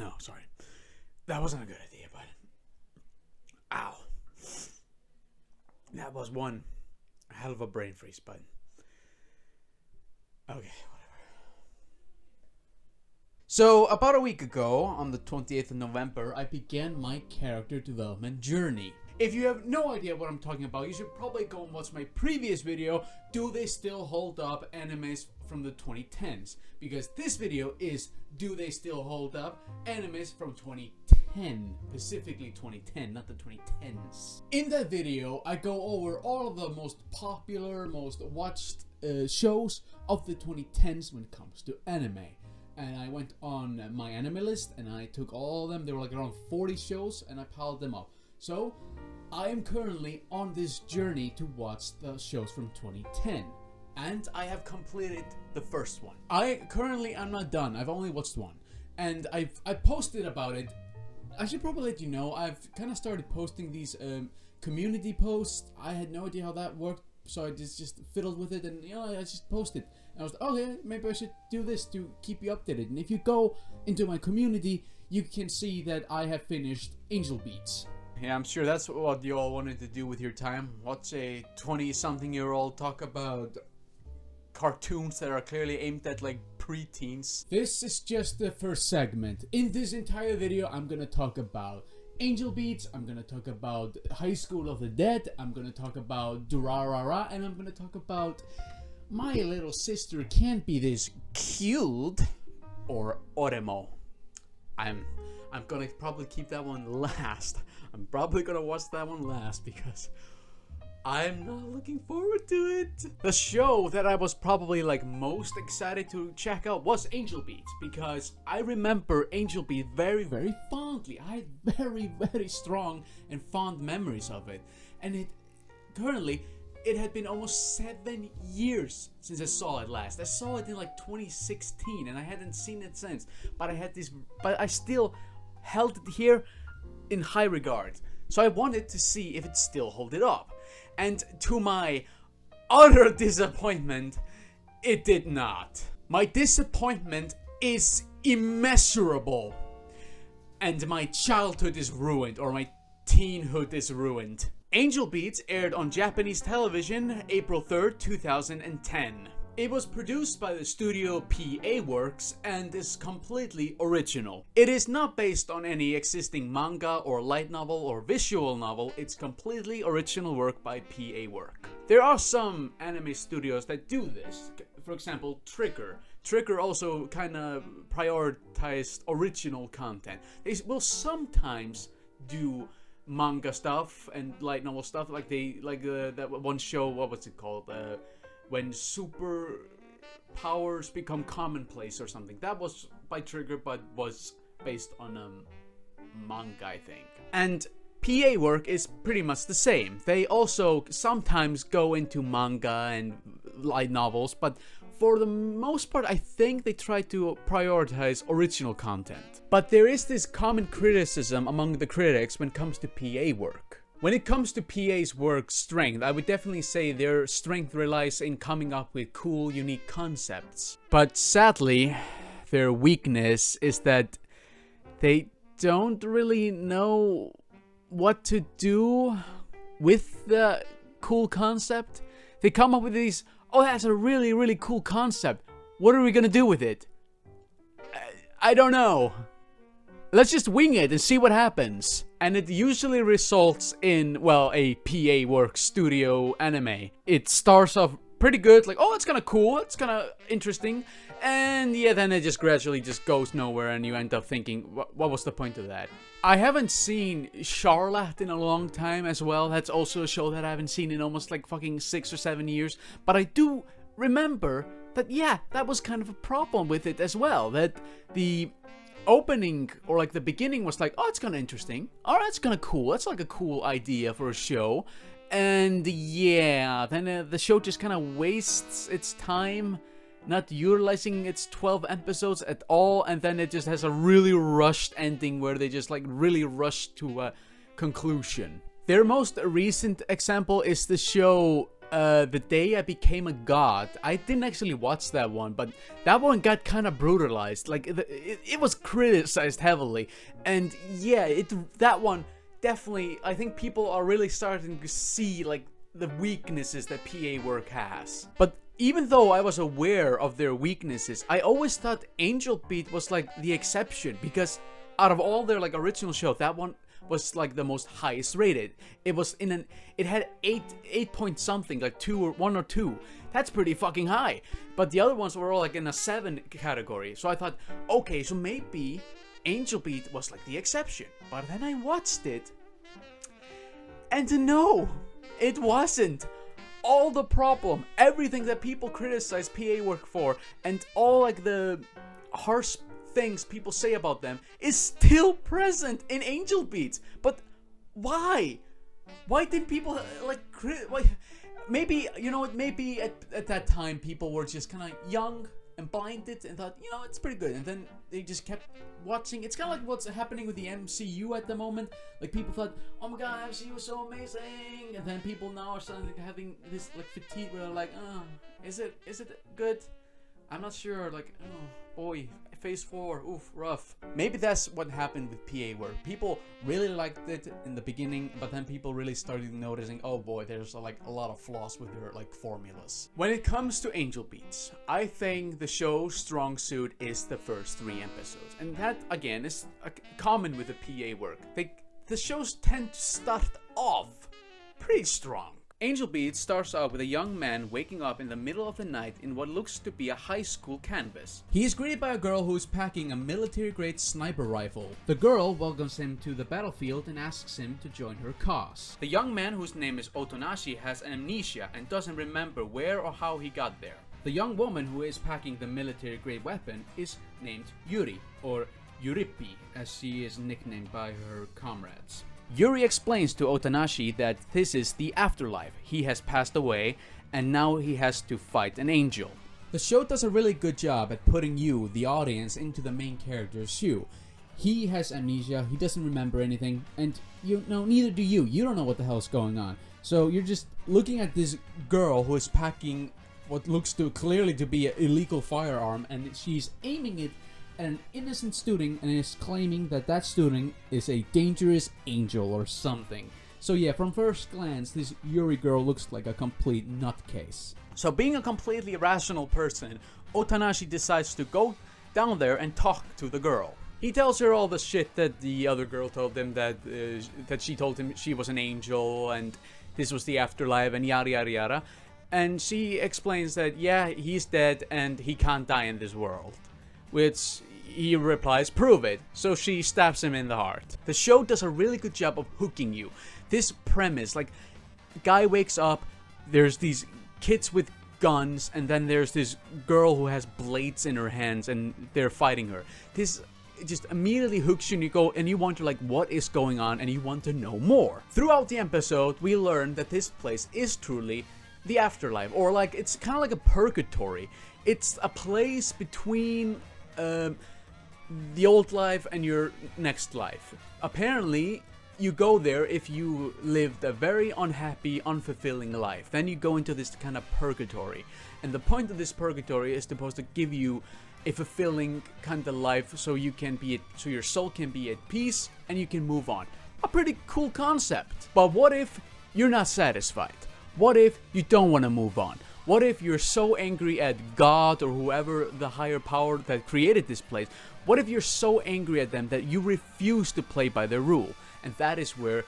No, sorry. That wasn't a good idea, but... Ow. That was one hell of a brain freeze, but... Okay, whatever. So, about a week ago, on the 28th of November, I began my character development journey. If you have no idea what I'm talking about, you should probably go and watch my previous video, Do They Still Hold Up? Animes from the 2010s. Because this video is Do They Still Hold Up? Animes from 2010. Specifically 2010, not the 2010s. In that video, I go over all of the most popular, most watched shows of the 2010s when it comes to anime. And I went on myanimelist and I took all of them. There were like around 40 shows and I piled them up. So, I am currently on this journey to watch the shows from 2010. And I have completed the first one. I'm not done. I've only watched one. And I posted about it. I should probably let you know, I've kind of started posting these community posts. I had no idea how that worked. So I just fiddled with it and, I just posted. And I was like, okay, maybe I should do this to keep you updated. And if you go into my community, you can see that I have finished Angel Beats. Yeah, I'm sure that's what you all wanted to do with your time. Watch a 20-something-year-old talk about cartoons that are clearly aimed at, like, preteens. This is just the first segment. In this entire video, I'm gonna talk about Angel Beats, I'm gonna talk about High School of the Dead, I'm gonna talk about Durarara, and I'm gonna talk about My Little Sister Can't Be This Cute, or OreImo. I'm gonna probably keep that one last. I'm probably gonna watch that one last because I'm not looking forward to it. The show that I was probably like most excited to check out was Angel Beats because I remember Angel Beats very, very fondly. I had very, very strong and fond memories of it. And it had been almost 7 years since I saw it last. I saw it in like 2016 and I hadn't seen it since. But I still held it here in high regard. So I wanted to see if it still held it up. And to my utter disappointment, it did not. My disappointment is immeasurable. And my childhood is ruined, or my teenhood is ruined. Angel Beats aired on Japanese television April 3rd, 2010. It was produced by the studio PA Works and is completely original. It is not based on any existing manga or light novel or visual novel, it's completely original work by PA Work. There are some anime studios that do this, for example Trigger. Trigger also kind of prioritized original content. They will sometimes do manga stuff and light novel stuff, like that one show, what was it called? When super powers become commonplace or something. That was by Trigger, but was based on manga, I think. And PA Work is pretty much the same. They also sometimes go into manga and light novels, but for the most part, I think they try to prioritize original content. But there is this common criticism among the critics when it comes to PA Work. When it comes to PA's work strength, I would definitely say their strength relies in coming up with cool, unique concepts. But sadly, their weakness is that they don't really know what to do with the cool concept. They come up with these, oh, that's a really, really cool concept. What are we gonna do with it? I don't know. Let's just wing it and see what happens. And it usually results in, well, a PA Works studio anime. It starts off pretty good, like, oh, it's kind of cool, it's kind of interesting. And yeah, then it just gradually just goes nowhere and you end up thinking, what was the point of that? I haven't seen Charlotte in a long time as well. That's also a show that I haven't seen in almost like fucking 6 or 7 years. But I do remember that, yeah, that was kind of a problem with it as well. That the opening, or like the beginning, was like, oh, it's kind of interesting. Oh, that's kind of cool. That's like a cool idea for a show. And yeah, then the show just kind of wastes its time, not utilizing its 12 episodes at all. And then it just has a really rushed ending where they just like really rush to a conclusion. Their most recent example is the show The Day I Became a God. I didn't actually watch that one, but that one got kind of brutalized. Like, it was criticized heavily. And yeah, that one definitely, I think people are really starting to see, like, the weaknesses that PA work has. But even though I was aware of their weaknesses, I always thought Angel Beat was like the exception, because out of all their like original show, that one was like the most highest rated. It was it had 8 point something, like 1 or 2. That's pretty fucking high. But the other ones were all like in a 7 category. So I thought, okay, so maybe Angel Beat was like the exception. But then I watched it, and no, it wasn't. All the problem, everything that people criticize PA work for, and all like the harsh things people say about them is still present in Angel Beats. But why? Why didn't people like why? Maybe, you know what, maybe at that time people were just kind of young and blinded and thought, you know, it's pretty good, and then they just kept watching. It's kind of like what's happening with the MCU at the moment. Like, people thought, oh my god, MCU is so amazing, and then people now are starting having this like fatigue where they're like, oh, is it good? I'm not sure. Like, oh boy, phase 4, oof, rough. Maybe that's what happened with PA work. People really liked it in the beginning, but then people really started noticing, oh boy, there's like a lot of flaws with their like formulas. When it comes to Angel Beats, I think the show's strong suit is the first 3 episodes, and that again is common with the PA work. The shows tend to start off pretty strong. Angel Beats starts out with a young man waking up in the middle of the night in what looks to be a high school campus. He is greeted by a girl who is packing a military-grade sniper rifle. The girl welcomes him to the battlefield and asks him to join her cause. The young man, whose name is Otonashi, has amnesia and doesn't remember where or how he got there. The young woman who is packing the military-grade weapon is named Yuri, or Yuripi, as she is nicknamed by her comrades. Yuri explains to Otonashi that this is the afterlife. He has passed away, and now he has to fight an angel. The show does a really good job at putting you, the audience, into the main character's shoe. He has amnesia, he doesn't remember anything, and you know, neither do you. You don't know what the hell's going on. So you're just looking at this girl who is packing what looks to clearly to be an illegal firearm, and she's aiming it at an innocent student and is claiming that that student is a dangerous angel or something. So yeah, from first glance, this Yuri girl looks like a complete nutcase. So being a completely rational person, Otonashi decides to go down there and talk to the girl. He tells her all the shit that the other girl told him, that she told him she was an angel and this was the afterlife and yada yada yada. And she explains that yeah, he's dead and he can't die in this world. Which he replies, prove it. So she stabs him in the heart. The show does a really good job of hooking you. This premise, like, guy wakes up, there's these kids with guns, and then there's this girl who has blades in her hands and they're fighting her. This just immediately hooks you and you go and you wonder like what is going on and you want to know more. Throughout the episode, we learn that this place is truly the afterlife, or like it's kind of like a purgatory. It's a place between the old life and your next life. Apparently, you go there if you lived a very unhappy, unfulfilling life. Then you go into this kind of purgatory. And the point of this purgatory is supposed to give you a fulfilling kind of life so you can be so your soul can be at peace and you can move on. A pretty cool concept. But what if you're not satisfied? What if you don't want to move on? What if you're so angry at God or whoever the higher power that created this place? What if you're so angry at them that you refuse to play by their rule? And that is where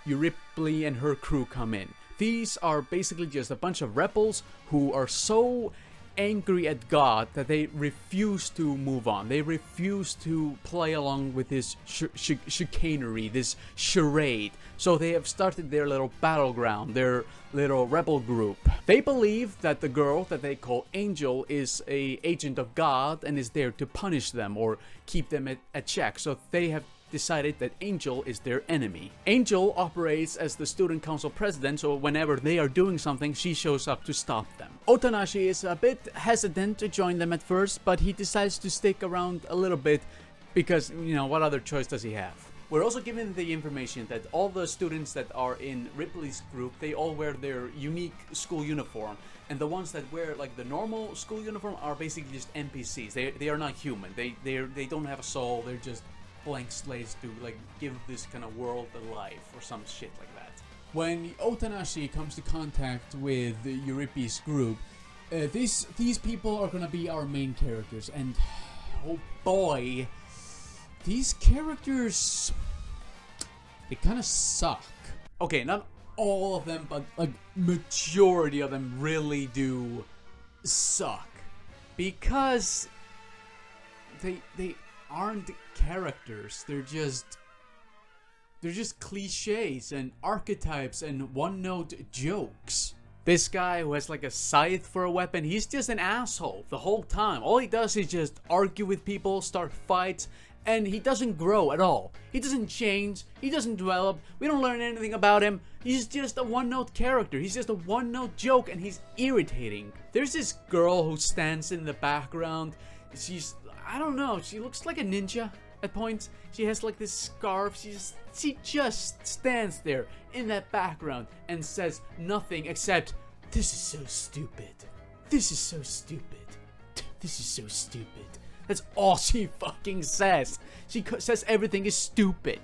Ripley and her crew come in. These are basically just a bunch of rebels who are so angry at God that they refuse to move on. They refuse to play along with this chicanery, this charade. So they have started their little battleground, their little rebel group. They believe that the girl that they call Angel is an agent of God and is there to punish them or keep them at check. So they have decided that Angel is their enemy. Angel operates as the student council president, so whenever they are doing something, she shows up to stop them. Otonashi is a bit hesitant to join them at first, but he decides to stick around a little bit because, you know, what other choice does he have? We're also given the information that all the students that are in Ripley's group, they all wear their unique school uniform. And the ones that wear like the normal school uniform are basically just NPCs. They are not human. They don't have a soul. They're just blank slates to like give this kind of world a life or some shit like that. When Otanashi comes to contact with Euripides' group, these people are gonna be our main characters, and oh boy, these characters, they kind of suck. Okay, not all of them, but like majority of them really do suck, because they aren't characters. They're just cliches and archetypes and one-note jokes. This guy who has like a scythe for a weapon, he's just an asshole the whole time. All he does is just argue with people, start fights, and he doesn't grow at all. He doesn't change, he doesn't develop, we don't learn anything about him. He's just a one-note character, he's just a one-note joke, and he's irritating. There's this girl who stands in the background. I don't know, she looks like a ninja at points. She has like this scarf, she just stands there in that background and says nothing except, "This is so stupid. This is so stupid. This is so stupid." That's all she fucking says. She says everything is stupid.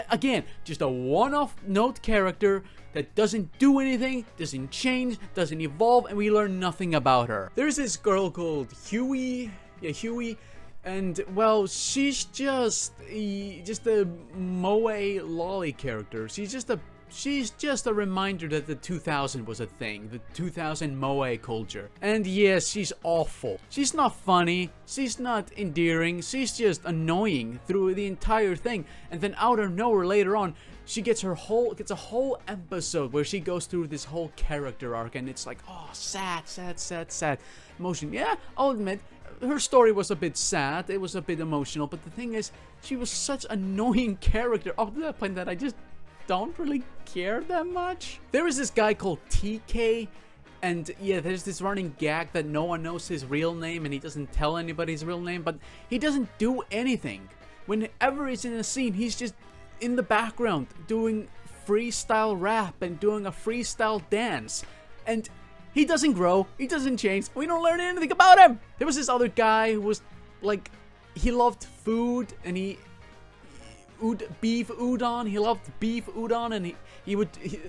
Again, just a one-off note character that doesn't do anything, doesn't change, doesn't evolve, and we learn nothing about her. There's this girl called Huey. Yeah, Huey. And, well, she's just a moe lolly character. She's just a reminder that the 2000 was a thing. The 2000 moe culture. And yes, she's awful. She's not funny. She's not endearing. She's just annoying through the entire thing. And then out of nowhere later on, she gets a whole episode where she goes through this whole character arc, and it's like, oh, sad emotion. Yeah, I'll admit, her story was a bit sad, it was a bit emotional, but the thing is, she was such an annoying character up to that point that I just don't really care that much. There is this guy called TK, and yeah, there's this running gag that no one knows his real name, and he doesn't tell anybody his real name, but he doesn't do anything. Whenever he's in a scene, he's just in the background doing freestyle rap and doing a freestyle dance, and he doesn't grow, he doesn't change, we don't learn anything about him. There was this other guy who was like, he loved food, and beef udon, he loved beef udon, and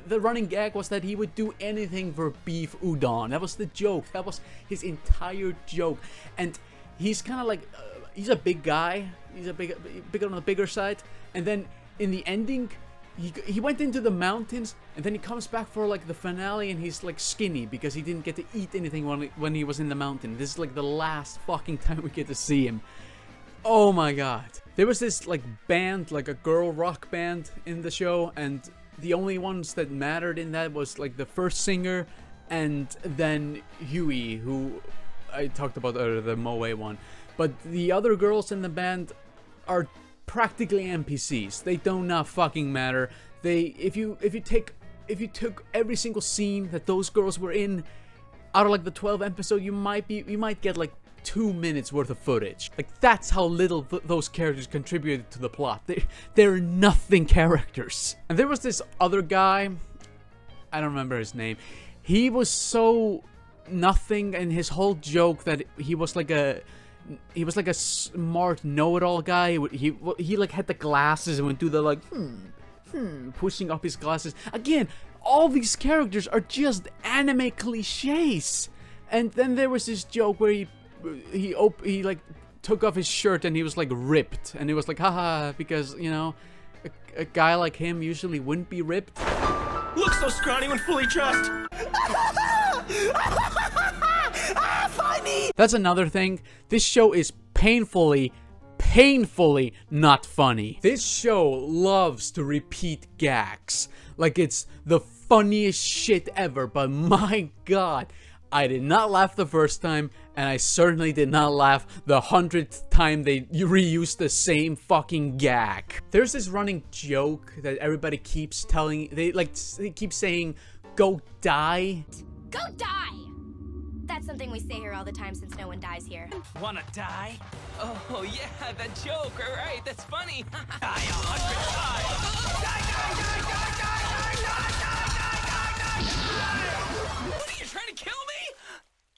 the running gag was that he would do anything for beef udon. That was the joke, that was his entire joke. And he's kind of like, he's a big guy, he's bigger on the bigger side, and then in the ending, he went into the mountains, and then he comes back for like the finale, and he's like skinny because he didn't get to eat anything when he was in the mountain. This is like the last fucking time we get to see him. Oh my god. There was this like band, like a girl rock band in the show, and the only ones that mattered in that was like the first singer and then Huey, who I talked about the moe one. But the other girls in the band are practically NPCs. They do not fucking matter. If you took every single scene that those girls were in out of like the 12 episode, you might get like 2 minutes worth of footage. Like, that's how little those characters contributed to the plot. They're nothing characters. And there was this other guy, I don't remember his name. He was so nothing, and his whole joke that he was like a smart know-it-all guy. He like had the glasses and would do the like pushing up his glasses. Again, all these characters are just anime cliches. And then there was this joke where he like took off his shirt and he was like ripped, and it was like, haha, because you know a guy like him usually wouldn't be ripped. Looks so scrawny when fully dressed. Funny. That's another thing. This show is painfully not funny. This show loves to repeat gags like it's the funniest shit ever, but my god, I did not laugh the first time, and I certainly did not laugh the 100th time they reused the same fucking gag. There's this running joke that everybody keeps telling, they keep saying, "Go die." Go die! That's something we say here all the time since no one dies here. Wanna die? Oh yeah, that joke, alright, that's funny. Die 100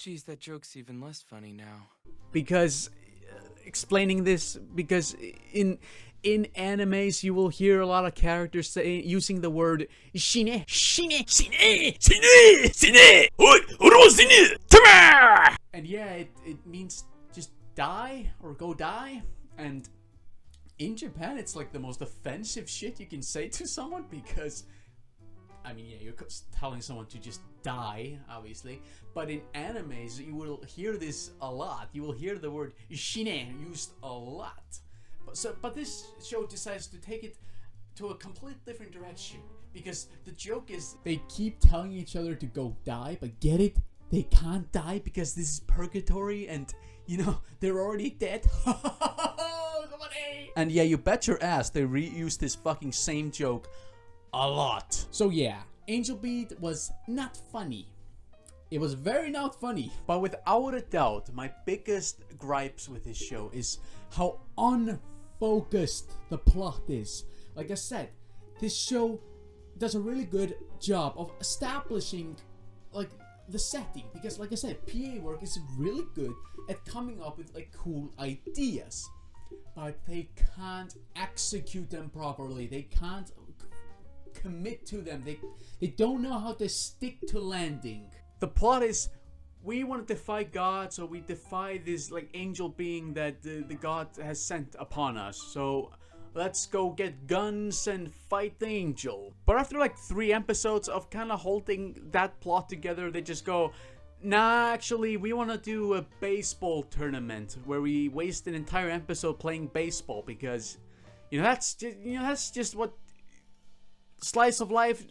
Geez, that joke's even less funny now. Because explaining this, because in animes you will hear a lot of characters using the word shine, shine, shine, shine, shine, shine, shine. And yeah, it means just die or go die. And in Japan it's like the most offensive shit you can say to someone, because I mean, yeah, you're telling someone to just die, obviously, but in animes you will hear this a lot. You will hear the word shine used a lot. But this show decides to take it to a complete different direction, because the joke is they keep telling each other to go die, but get it? They can't die because this is purgatory, and you know they're already dead. And yeah, you bet your ass they reuse this fucking same joke a lot. So yeah, Angel Beat was not funny. It was very not funny. But without a doubt, my biggest gripes with this show is how unfocused the plot is. Like I said, this show does a really good job of establishing like the setting, because like I said, PA work is really good at coming up with like cool ideas, but they can't execute them properly. They can't commit to them. They don't know how to stick to landing. The plot is, we want to defy God, so we defy this like angel being that the God has sent upon us. So let's go get guns and fight the angel. But after like 3 episodes of kind of holding that plot together, they just go, nah, actually we want to do a baseball tournament where we waste an entire episode playing baseball, because that's just what slice of life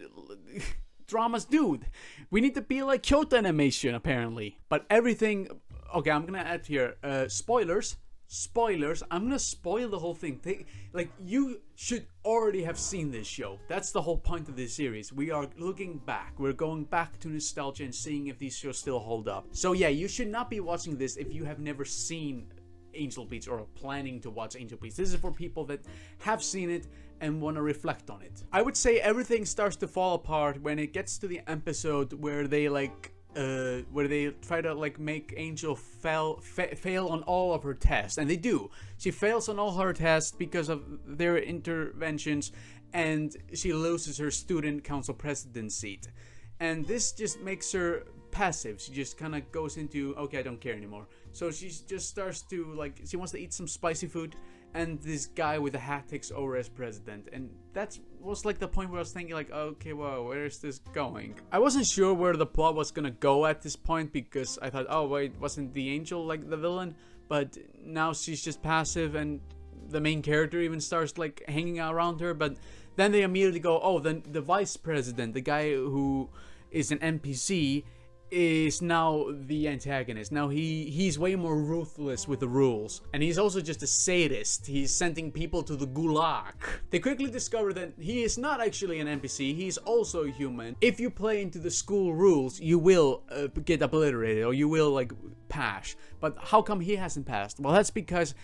dramas do. We need to be like Kyoto Animation apparently. But everything, okay, I'm gonna add here spoilers. I'm gonna spoil the whole thing. You should already have seen this show. That's the whole point of this series. We are looking back. We're going back to nostalgia and seeing if these shows still hold up. So yeah, you should not be watching this if you have never seen Angel Beats or planning to watch Angel Beats. This is for people that have seen it and want to reflect on it. I would say everything starts to fall apart when it gets to the episode where they try to like make Angel fail on all of her tests, and they do. She fails on all her tests because of their interventions, and she loses her student council president seat. And this just makes her passive. She just kind of goes into, okay, I don't care anymore. So she just starts to like, she wants to eat some spicy food, and this guy with a hat takes over as president. And that was like the point where I was thinking like, okay, well, where is this going? I wasn't sure where the plot was gonna go at this point, because I thought, oh wait, wasn't the angel like the villain? But now she's just passive, and the main character even starts like hanging out around her. But then they immediately go, oh, then the vice president, the guy who is an NPC, is now the antagonist. Now he's way more ruthless with the rules, and he's also just a sadist. He's sending people to the gulag. They quickly discover that he is not actually an NPC, he's also a human. If you play into the school rules, you will get obliterated, or you will like pass. But how come he hasn't passed? Well, that's because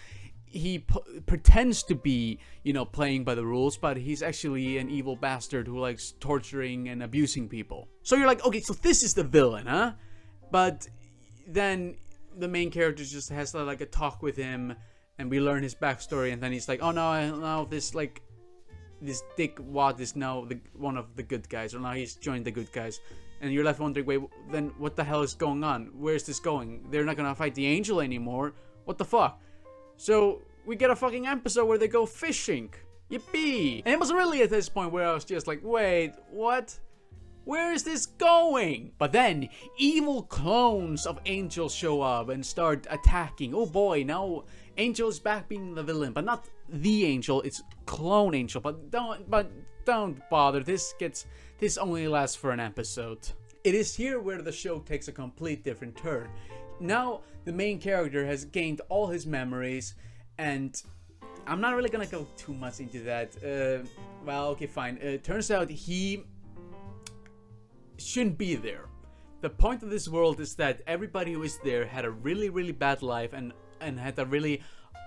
he pretends to be, playing by the rules, but he's actually an evil bastard who likes torturing and abusing people. So you're like, okay, so this is the villain, huh? But then the main character just has like a talk with him, and we learn his backstory, and then he's like, oh no, this Dick Watt is now one of the good guys, or now he's joined the good guys. And you're left wondering, wait, then what the hell is going on? Where's this going? They're not gonna fight the angel anymore. What the fuck? So we get a fucking episode where they go fishing. Yippee! And it was really at this point where I was just like, wait, what? Where is this going? But then evil clones of Angel show up and start attacking. Oh boy, now Angel is back being the villain, but not the Angel, it's clone Angel. But don't bother. This only lasts for an episode. It is here where the show takes a complete different turn. Now the main character has gained all his memories, and I'm not really gonna go too much into that. Well, okay, fine. Turns out he shouldn't be there. The point of this world is that everybody who is there had a really, really bad life and had a really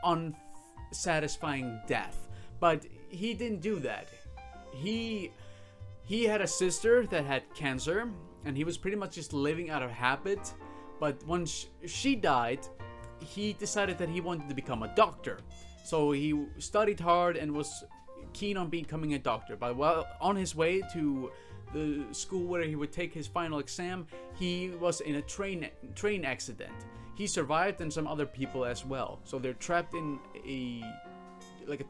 unsatisfying death. But he didn't do that. He had a sister that had cancer, and he was pretty much just living out of habit. But once she died, he decided that he wanted to become a doctor. So he studied hard and was keen on becoming a doctor. But while on his way to the school where he would take his final exam, he was in a train accident. He survived, and some other people as well. So they're trapped in a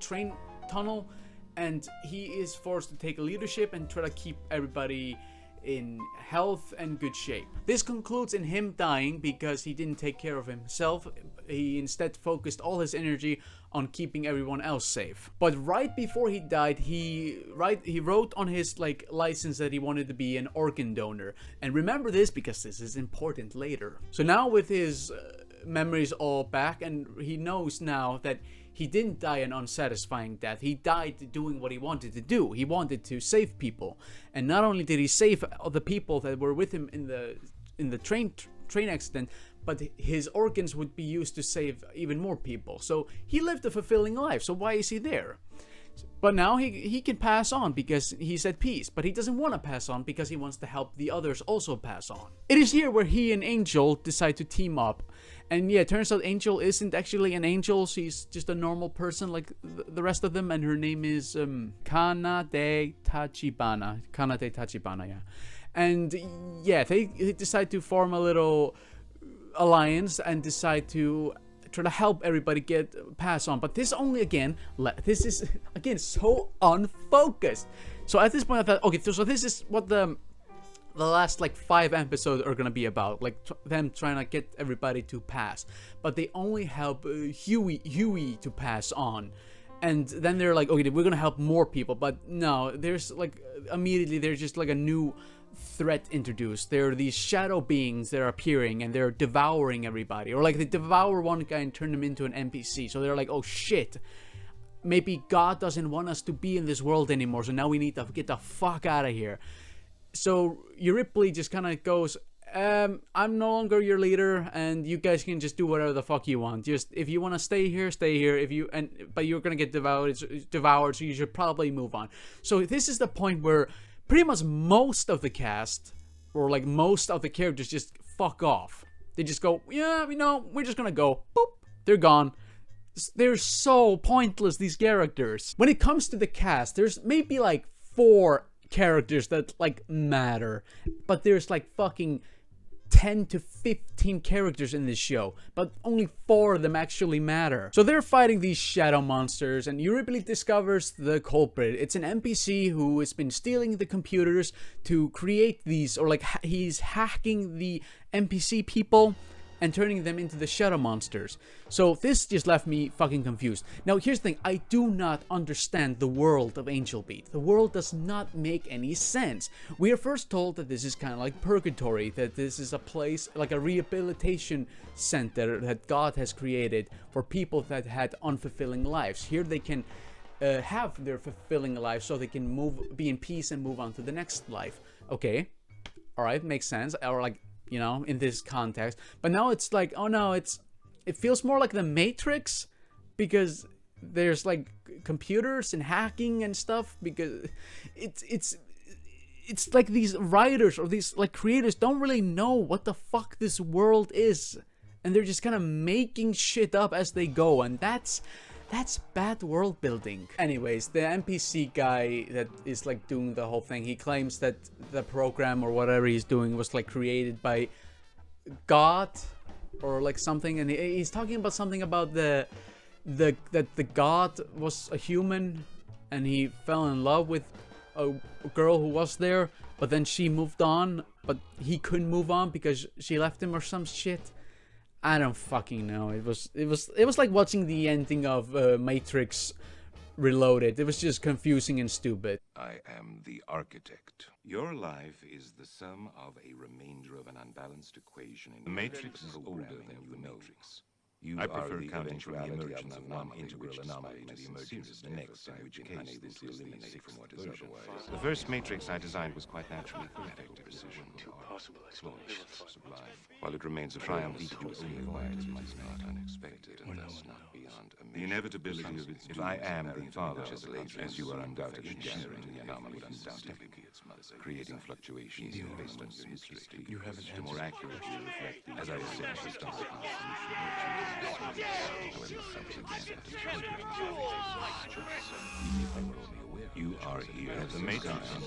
train tunnel, and he is forced to take leadership and try to keep everybody in health and good shape. This concludes in him dying because he didn't take care of himself. He instead focused all his energy on keeping everyone else safe. But right before he died, he wrote on his license that he wanted to be an organ donor. And remember this because this is important later. So now with his memories all back, and he knows now that he didn't die an unsatisfying death. He died doing what he wanted to do. He wanted to save people. And not only did he save the people that were with him in the train accident, but his organs would be used to save even more people. So he lived a fulfilling life. So why is he there? But now he can pass on because he's at peace. But he doesn't want to pass on because he wants to help the others also pass on. It is here where he and Angel decide to team up. And yeah, it turns out Angel isn't actually an angel. She's just a normal person like the rest of them. And her name is Kanade Tachibana. Kanade Tachibana, yeah. And yeah, they decide to form a little alliance and decide to try to help everybody pass on. But this is again so unfocused. So at this point I thought, okay, so this is what the last 5 episodes are gonna be about, them trying to get everybody to pass. But they only help Huey to pass on. And then they're like, okay, we're gonna help more people. But no, there's immediately there's just a new threat introduced. There are these shadow beings that are appearing and they're devouring everybody. Or they devour one guy and turn him into an NPC. So they're like, oh shit, maybe God doesn't want us to be in this world anymore. So now we need to get the fuck out of here. So Ripley just kind of goes, I'm no longer your leader, and you guys can just do whatever the fuck you want. Just if you want to stay here, stay here. But you're gonna get devoured, so you should probably move on. So this is the point where pretty much most of the cast, or most of the characters, just fuck off. They just go, yeah, we're just gonna go. Boop, they're gone. They're so pointless, these characters. When it comes to the cast, there's maybe 4 characters that matter, but there's fucking 10 to 15 characters in this show, but only 4 of them actually matter. So they're fighting these shadow monsters, and Ripley discovers the culprit. It's an NPC who has been stealing the computers to create these, or he's hacking the NPC people and turning them into the shadow monsters. So this just left me fucking confused. Now here's the thing, I do not understand the world of Angel Beat. The world does not make any sense. We are first told that this is kind of like purgatory, that this is a place, a rehabilitation center that God has created for people that had unfulfilling lives. Here they can have their fulfilling life so they can be in peace and move on to the next life. Okay, alright, makes sense. Or in this context. But now it's oh no, it feels more like the Matrix, because there's computers and hacking and stuff, because it's these writers or these creators don't really know what the fuck this world is, and they're just kind of making shit up as they go, and that's bad world building. Anyways, the NPC guy that is doing the whole thing, he claims that the program or whatever he's doing was created by God or something, and he's talking about something about that the God was a human and he fell in love with a girl who was there, but then she moved on, but he couldn't move on because she left him or some shit. I don't fucking know. It was like watching the ending of Matrix Reloaded. It was just confusing and stupid. I am the architect. Your life is the sum of a remainder of an unbalanced equation. The Matrix is older than you know. I prefer counting from the emergence of one integral anomaly to the emergence of the next, in which case this is the sixth version. The first matrix I designed was quite naturally perfect, precision, flawless, sublime. While it remains a triumph each to only quiet as much not unexpected and thus not beyond a the inevitability of its if I am the father of the laser, as you are undoubtedly sharing the anomaly would undoubtedly be its mother, creating fluctuations based on your history. You have to more accurately reflect the, as I said, just on the you are here as the matrix and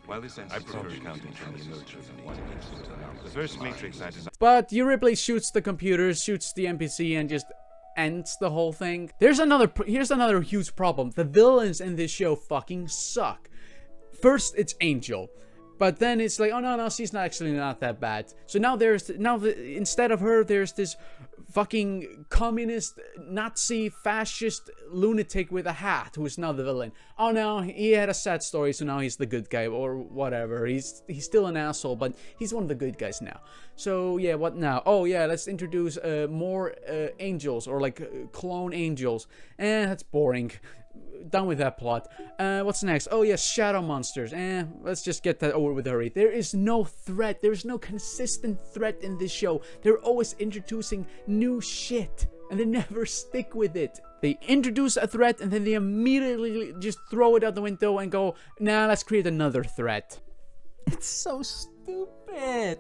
while this I prefer counting from the emergence of one instance. The first matrix I designed. But Ripley shoots the computers, shoots the NPC, and just ends the whole thing. Here's another huge problem. The villains in this show fucking suck. First, it's Angel. But then it's like, oh no, she's not that bad. So now instead of her, there's this fucking communist, Nazi, fascist lunatic with a hat who is now the villain. Oh no, he had a sad story, so now he's the good guy or whatever. He's still an asshole, but he's one of the good guys now. So yeah, what now? Oh yeah, let's introduce more angels or like clone angels. That's boring. Done with that plot. What's next? Oh yes, shadow monsters. Let's just get that over with hurry. There is no threat. There is no consistent threat in this show. They're always introducing new shit, and they never stick with it. They introduce a threat, and then they immediately just throw it out the window and go, nah, let's create another threat. It's so stupid.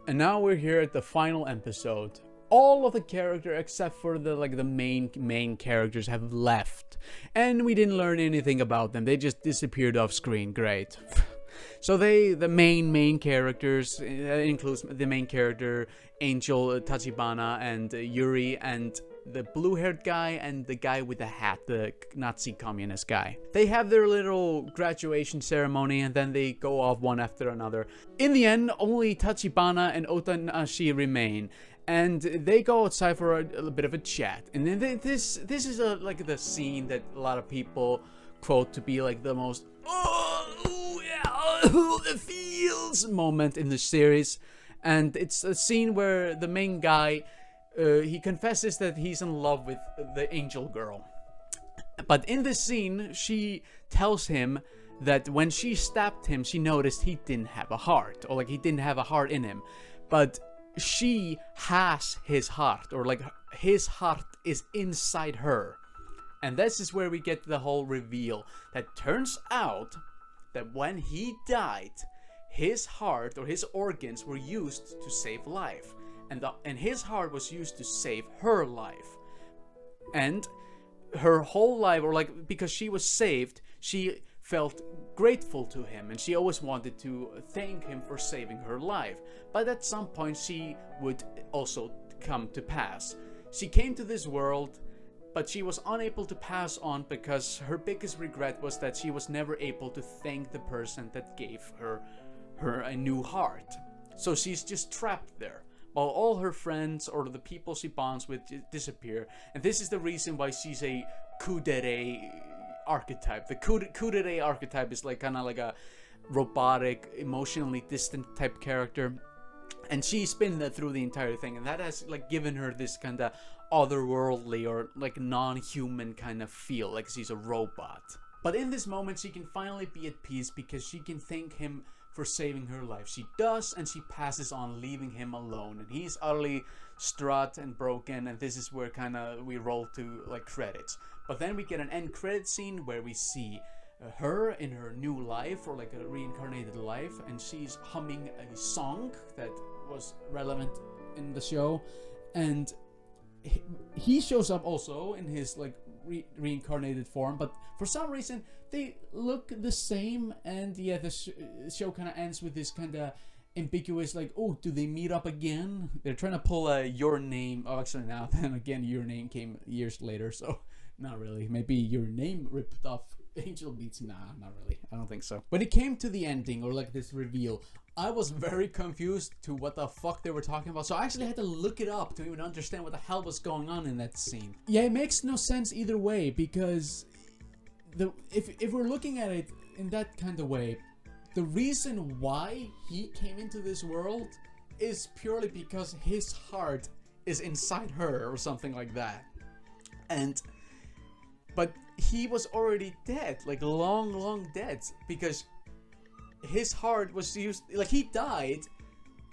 And now we're here at the final episode. All of the characters except for the main characters have left, and we didn't learn anything about them. They just disappeared off screen. Great. So the main characters, includes the main character Angel, Tachibana, and Yuri, and the blue-haired guy and the guy with the hat, the Nazi communist guy. They have their little graduation ceremony, and then they go off one after another. In the end, only Tachibana and Otanashi remain. And they go outside for a bit of a chat, and then this is like the scene that a lot of people quote to be like the most the feels moment in the series. And it's a scene where the main guy he confesses that he's in love with the angel girl, but in this scene she tells him that when she stabbed him, she noticed he didn't have a heart, or like he didn't have a heart in him, but she has his heart, or like his heart is inside her. And this is where we get the whole reveal that turns out that when he died, his heart or his organs were used to save life, and his heart was used to save her life. And her whole life, or like because she was saved, she felt grateful to him, and she always wanted to thank him for saving her life. But at some point she would also come to pass. She came to this world, but she was unable to pass on because her biggest regret was that she was never able to thank the person that gave her a new heart. So she's just trapped there, while all her friends or the people she bonds with disappear. And this is the reason why she's a kudere archetype. The kudere archetype is like kind of like a robotic, emotionally distant type character, and she's been through the entire thing, and that has like given her this kind of otherworldly or like non-human kind of feel, like she's a robot. But in this moment she can finally be at peace because she can thank him for saving her life. She does, and she passes on, leaving him alone, and he's utterly distraught and broken. And this is where kind of we roll to like credits. But then we get an end credit scene where we see her in her new life, or like a reincarnated life, and she's humming a song that was relevant in the show, and he shows up also in his like reincarnated form, but for some reason they look the same. And yeah, the show kind of ends with this kind of ambiguous like, oh, do they meet up again? They're trying to pull a Your Name. Oh, actually now then again, Your Name came years later, so not really. Maybe Your Name ripped off Angel Beats. Nah, not really. I don't think so. When it came to the ending, or like this reveal, I was very confused to what the fuck they were talking about. So I actually had to look it up to even understand what the hell was going on in that scene. Yeah, it makes no sense either way, because if we're looking at it in that kind of way, the reason why he came into this world is purely because his heart is inside her or something like that. But he was already dead, like long dead, because his heart was used, like he died,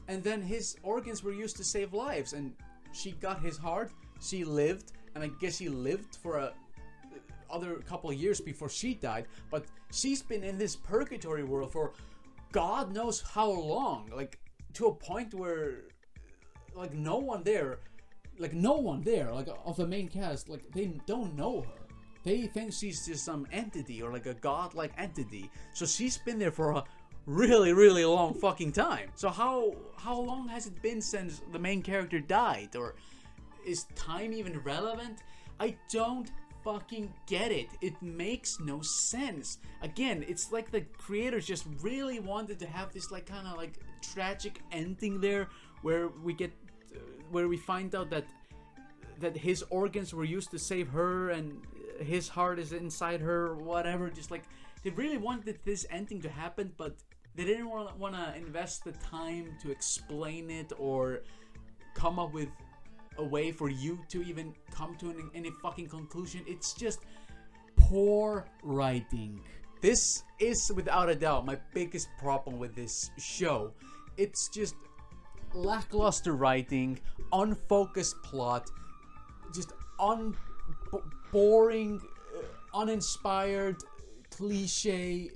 and then his organs were used to save lives, and she got his heart, she lived, and I guess she lived for a other couple of years before she died, but she's been in this purgatory world for God knows how long, like to a point where like no one there like of the main cast, like they don't know her. They think she's just some entity or like a godlike entity. So she's been there for a really long fucking time. So how long has it been since the main character died? Or is time even relevant? I don't fucking get it. It makes no sense. Again, it's like the creators just really wanted to have this like kind of like tragic ending there, where we find out that his organs were used to save her and his heart is inside her, whatever. Just like they really wanted this ending to happen, but they didn't want to invest the time to explain it or come up with a way for you to even come to any fucking conclusion. It's just poor writing. This is without a doubt my biggest problem with this show. It's just lackluster writing, unfocused plot, just boring, uninspired, cliche,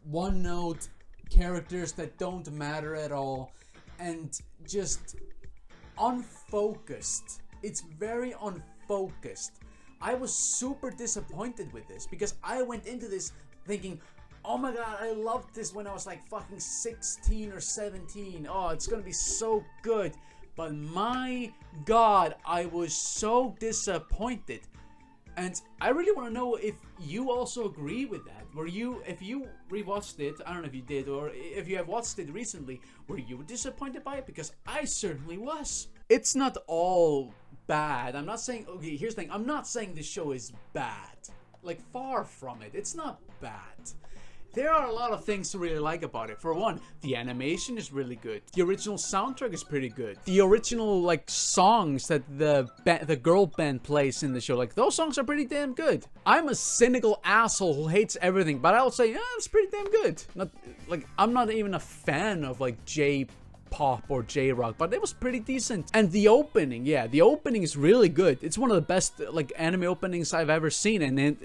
one-note characters that don't matter at all, and just unfocused. It's very unfocused. I was super disappointed with this because I went into this thinking, oh my god, I loved this when I was like fucking 16 or 17. Oh, it's gonna be so good. But my god, I was so disappointed. And I really want to know if you also agree with that. If you rewatched it, I don't know if you did, or if you have watched it recently, were you disappointed by it? Because I certainly was. It's not all bad. I'm not saying, okay, here's the thing. I'm not saying the show is bad. Like, far from it. It's not bad. There are a lot of things to really like about it. For one, the animation is really good. The original soundtrack is pretty good. The original like songs that the girl band plays in the show, like those songs are pretty damn good. I'm a cynical asshole who hates everything, but I'll say, yeah, it's pretty damn good. Not like I'm not even a fan of like J-pop or J-rock, but it was pretty decent. And the opening, yeah, the opening is really good. It's one of the best like anime openings I've ever seen, and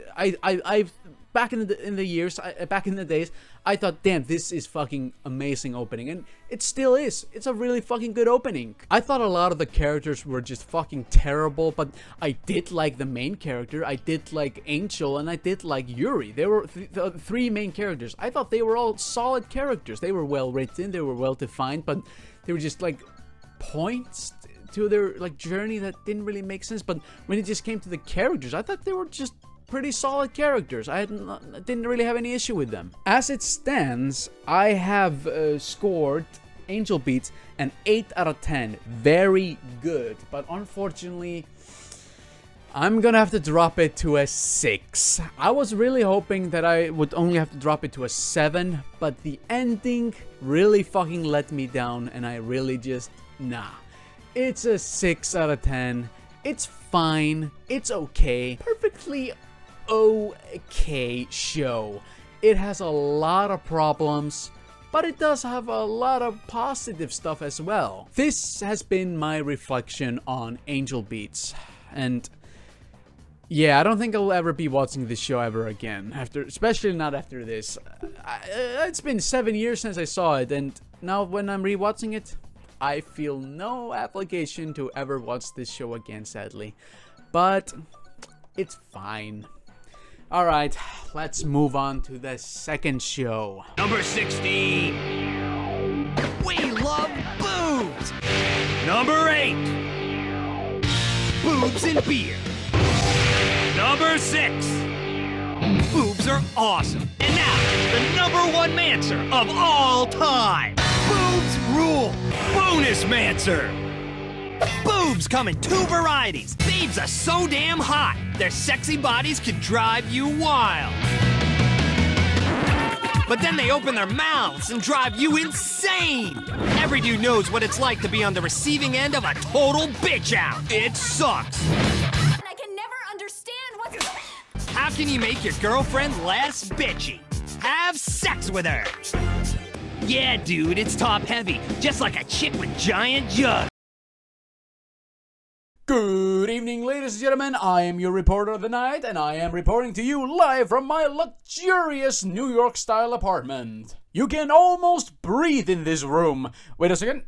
I've back in the days, I thought, damn, this is fucking amazing opening, and it still is. It's a really fucking good opening. I thought a lot of the characters were just fucking terrible, but I did like the main character, I did like Angel, and I did like Yuri. They were the three main characters. I thought they were all solid characters. They were well written, they were well defined, but they were just like points to their like journey that didn't really make sense. But when it just came to the characters, I thought they were just pretty solid characters. I didn't really have any issue with them. As it stands, I have scored Angel Beats an 8 out of 10. Very good. But unfortunately, I'm gonna have to drop it to a 6. I was really hoping that I would only have to drop it to a 7, but the ending really fucking let me down, and I really just, nah. It's a 6 out of 10. It's fine. It's okay. Perfectly okay show. It has a lot of problems, but it does have a lot of positive stuff as well. This has been my reflection on Angel Beats, and yeah, I don't think I'll ever be watching this show ever again, especially not after this. It's been 7 years since I saw it, and now when I'm rewatching it, I feel no obligation to ever watch this show again, sadly. But it's fine. Alright, let's move on to the second show. Number 16. We love boobs. Number 8. Boobs and beer. Number 6. Boobs are awesome. And now, the number 1 Mancer of all time. Boobs rule. Bonus Mancer. Boobs come in 2 varieties. Babes are so damn hot, their sexy bodies could drive you wild. But then they open their mouths and drive you insane. Every dude knows what it's like to be on the receiving end of a total bitch out. It sucks. I can never understand what's... How can you make your girlfriend less bitchy? Have sex with her. Yeah, dude, it's top heavy, just like a chick with giant jugs. Good evening, ladies and gentlemen. I am your reporter of the night, and I am reporting to you live from my luxurious New York-style apartment. You can almost breathe in this room. Wait a second.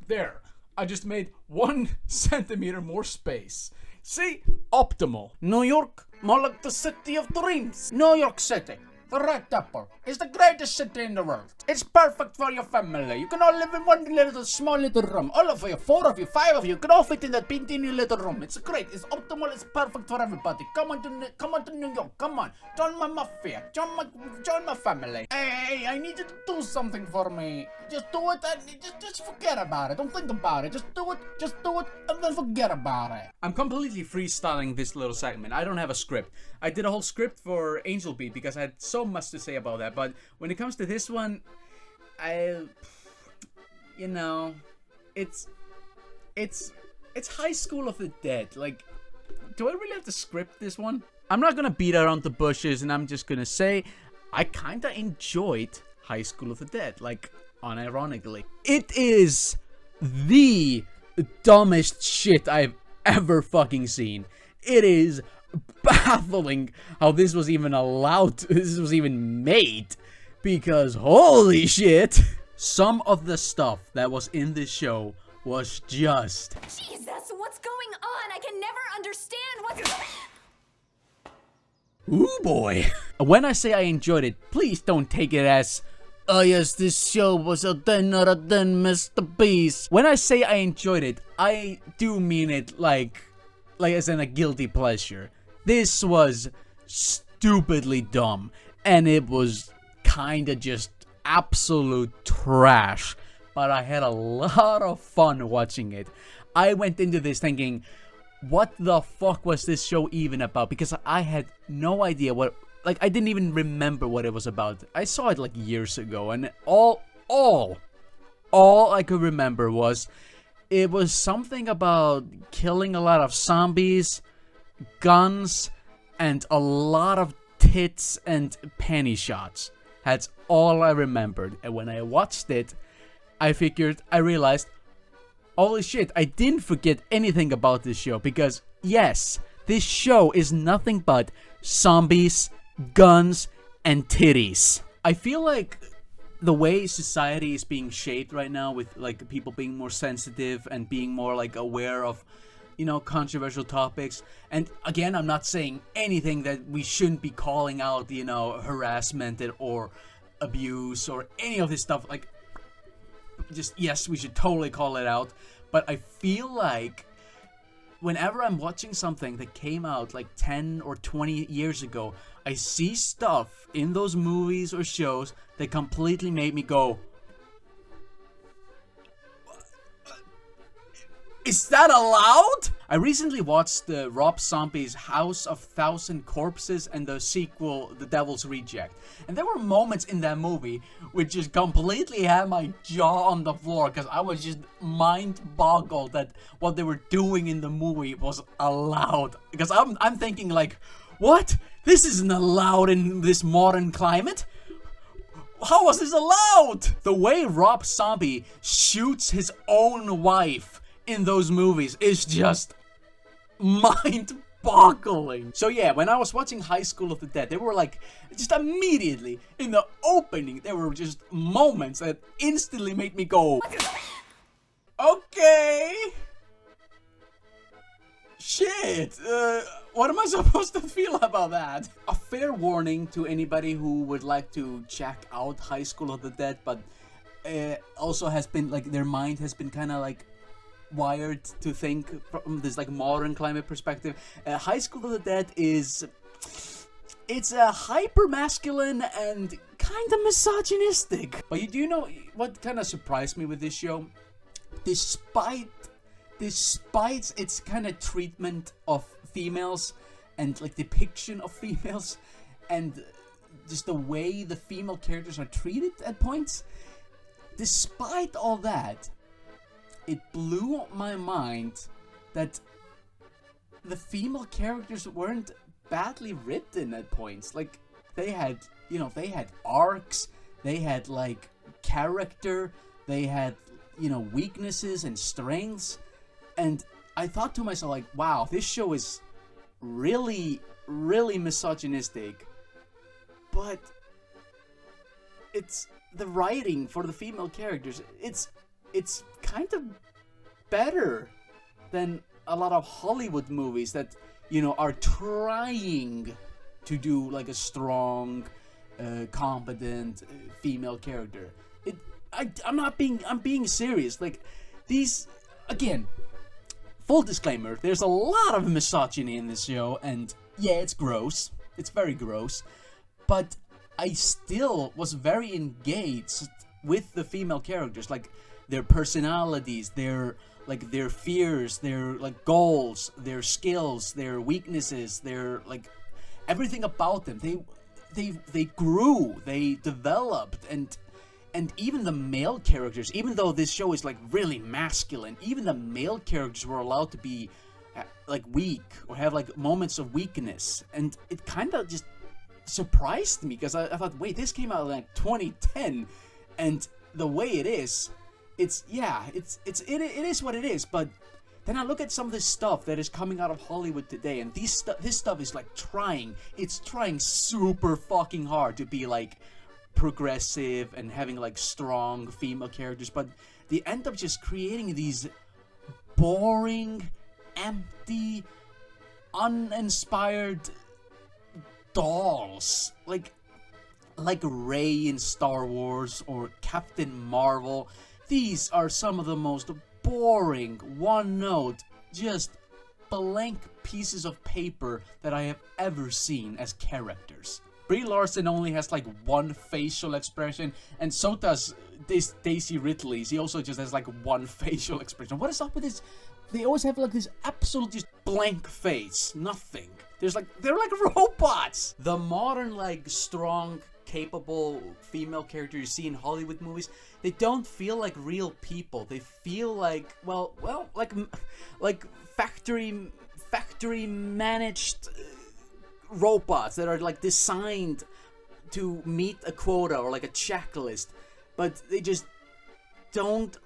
There. I just made 1 centimeter more space. See? Optimal. New York, more like the city of dreams. New York City. The Red Apple is the greatest city in the world. It's perfect for your family. You can all live in one small little room. All of you, 4 of you, 5 of you, can all fit in that teeny little room. It's great. It's optimal. It's perfect for everybody. Come on to New York. Come on. Join my mafia. Join my family. Hey, I need you to do something for me. Just do it and just forget about it. Don't think about it. Just do it and then forget about it. I'm completely freestyling this little segment. I don't have a script. I did a whole script for Angel Beat because I had so much to say about that, but when it comes to this one, it's High School of the Dead. Like, do I really have to script this one? I'm not gonna beat around the bushes, and I'm just gonna say I kinda enjoyed High School of the Dead, like, unironically. It is the dumbest shit I've ever fucking seen. It is baffling how this was even made, because holy shit, some of the stuff that was in this show was just... Jesus, what's going on? I can never understand what's... Ooh boy. When I say I enjoyed it, please don't take it as, oh yes, this show was a 10 out of 10 masterpiece. When I say I enjoyed it, I do mean it like as in a guilty pleasure. This was stupidly dumb, and it was kinda just absolute trash, but I had a lot of fun watching it. I went into this thinking, what the fuck was this show even about? Because I had no idea what, like, I didn't even remember what it was about. I saw it like years ago, and all I could remember was it was something about killing a lot of zombies, guns, and a lot of tits and panty shots. That's all I remembered. And when I watched it, I realized, holy shit, I didn't forget anything about this show, because yes, this show is nothing but zombies, guns, and titties. I feel like the way society is being shaped right now, with like people being more sensitive and being more like aware of, you know, controversial topics. And again, I'm not saying anything that we shouldn't be calling out, you know, harassment or abuse or any of this stuff. Like, just, yes, we should totally call it out. But I feel like whenever I'm watching something that came out like 10 or 20 years ago, I see stuff in those movies or shows that completely made me go, is that allowed? I recently watched the Rob Zombie's House of Thousand Corpses and the sequel, The Devil's Reject. And there were moments in that movie which just completely had my jaw on the floor, because I was just mind-boggled that what they were doing in the movie was allowed. Because I'm thinking like, what? This isn't allowed in this modern climate? How was this allowed? The way Rob Zombie shoots his own wife in those movies is just mind-boggling. So yeah, when I was watching High School of the Dead, they were like, just immediately in the opening, there were just moments that instantly made me go, okay, shit, what am I supposed to feel about that? A fair warning to anybody who would like to check out High School of the Dead, but also has been like, their mind has been kind of like wired to think from this like modern climate perspective. High School of the Dead it's a hyper masculine and kind of misogynistic. But you do know what kind of surprised me with this show? Despite its kind of treatment of females and like depiction of females and just the way the female characters are treated at points. Despite all that, it blew my mind that the female characters weren't badly written at points. Like, they had, you know, they had arcs, they had, like, character, they had, you know, weaknesses and strengths, and I thought to myself, like, wow, this show is really, really misogynistic, but it's the writing for the female characters, it's kind of better than a lot of Hollywood movies that, you know, are trying to do like a strong, competent female character. I'm being serious. Like, these, again, full disclaimer, there's a lot of misogyny in this show, and yeah, it's gross. It's very gross. But I still was very engaged with the female characters, like their personalities, their fears, their like goals, their skills, their weaknesses, their like everything about them. They grew, they developed, and even the male characters, even though this show is like really masculine, even the male characters were allowed to be like weak or have like moments of weakness, and it kind of just surprised me because I thought, wait, this came out in like 2010, and the way it is, it is what it is. But then I look at some of this stuff that is coming out of Hollywood today, and this stuff is like trying super fucking hard to be like progressive and having like strong female characters, but they end up just creating these boring, empty, uninspired dolls, like Rey in Star Wars or Captain Marvel. These are some of the most boring, one-note, just blank pieces of paper that I have ever seen as characters. Brie Larson only has like one facial expression, and so does Daisy Ridley. She also just has like one facial expression. What is up with this? They always have like this absolute just blank face, nothing. They're like robots. The modern like strong, capable female character you see in Hollywood movies, they don't feel like real people. They feel like like factory managed robots that are like designed to meet a quota or like a checklist, but they just don't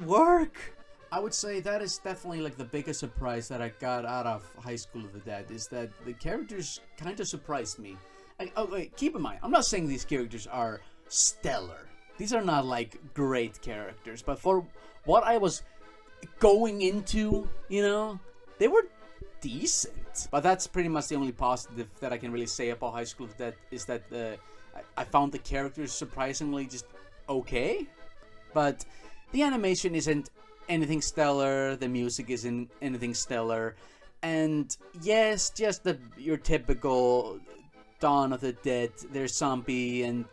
work. I would say that is definitely like the biggest surprise that I got out of High School of the Dead, is that the characters kind of surprised me. Keep in mind, I'm not saying these characters are stellar. These are not like great characters, but for what I was going into, you know, they were decent. But that's pretty much the only positive that I can really say about High School of the Dead, is that I found the characters surprisingly just okay. But the animation isn't anything stellar, the music isn't anything stellar, and yes, just your typical Dawn of the Dead, they're zombie, and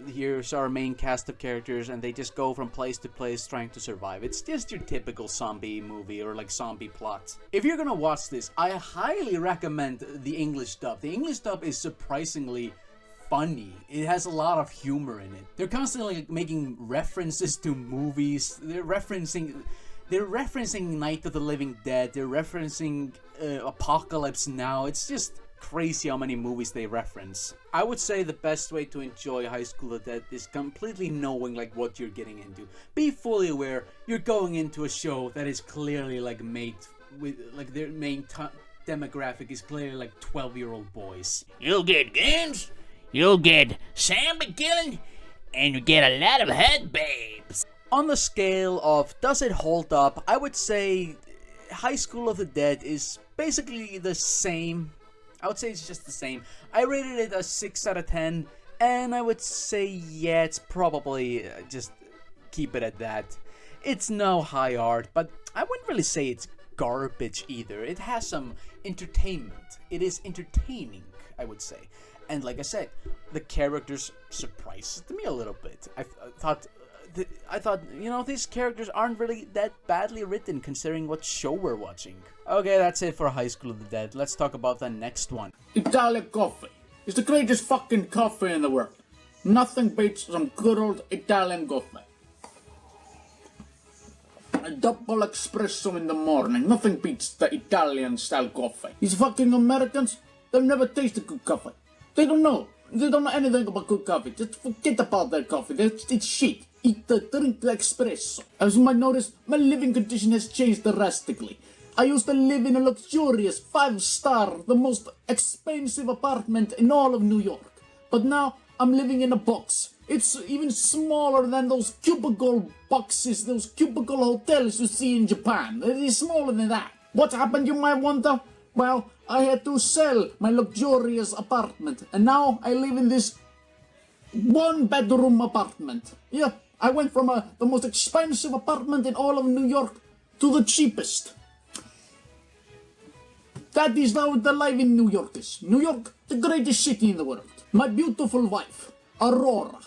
here's our main cast of characters, and they just go from place to place trying to survive. It's just your typical zombie movie or like zombie plot. If you're gonna watch this, I highly recommend the English dub. The English dub is surprisingly funny. It has a lot of humor in it. They're constantly making references to movies. They're referencing Night of the Living Dead. They're referencing Apocalypse Now. It's just crazy how many movies they reference. I would say the best way to enjoy High School of the Dead is completely knowing like what you're getting into. Be fully aware you're going into a show that is clearly like made with like their main demographic is clearly like 12-year-old boys. You'll get guns, you'll get Sam McGillen, and you get a lot of head babes. On the scale of does it hold up, I would say High School of the Dead is basically the same. I would say it's just the same. I rated it a 6 out of 10, and I would say, yeah, it's probably just keep it at that. It's no high art, but I wouldn't really say it's garbage either. It has some entertainment. It is entertaining, I would say. And like I said, the characters surprised me a little bit. I thought, you know, these characters aren't really that badly written considering what show we're watching. Okay, that's it for High School of the Dead. Let's talk about the next one. Italian coffee. It's the greatest fucking coffee in the world. Nothing beats some good old Italian coffee. A double espresso in the morning. Nothing beats the Italian style coffee. These fucking Americans, they've never tasted good coffee. They don't know. They don't know anything about good coffee. Just forget about their coffee. It's shit. Drink the espresso. As you might notice, my living condition has changed drastically. I used to live in a luxurious 5-star, the most expensive apartment in all of New York. But now, I'm living in a box. It's even smaller than those cubicle boxes, those cubicle hotels you see in Japan. It is smaller than that. What happened, you might wonder? Well, I had to sell my luxurious apartment, and now I live in this 1-bedroom apartment. Yeah, I went from the most expensive apartment in all of New York to the cheapest. That is how the life in New York is. New York, the greatest city in the world. My beautiful wife, Aurora,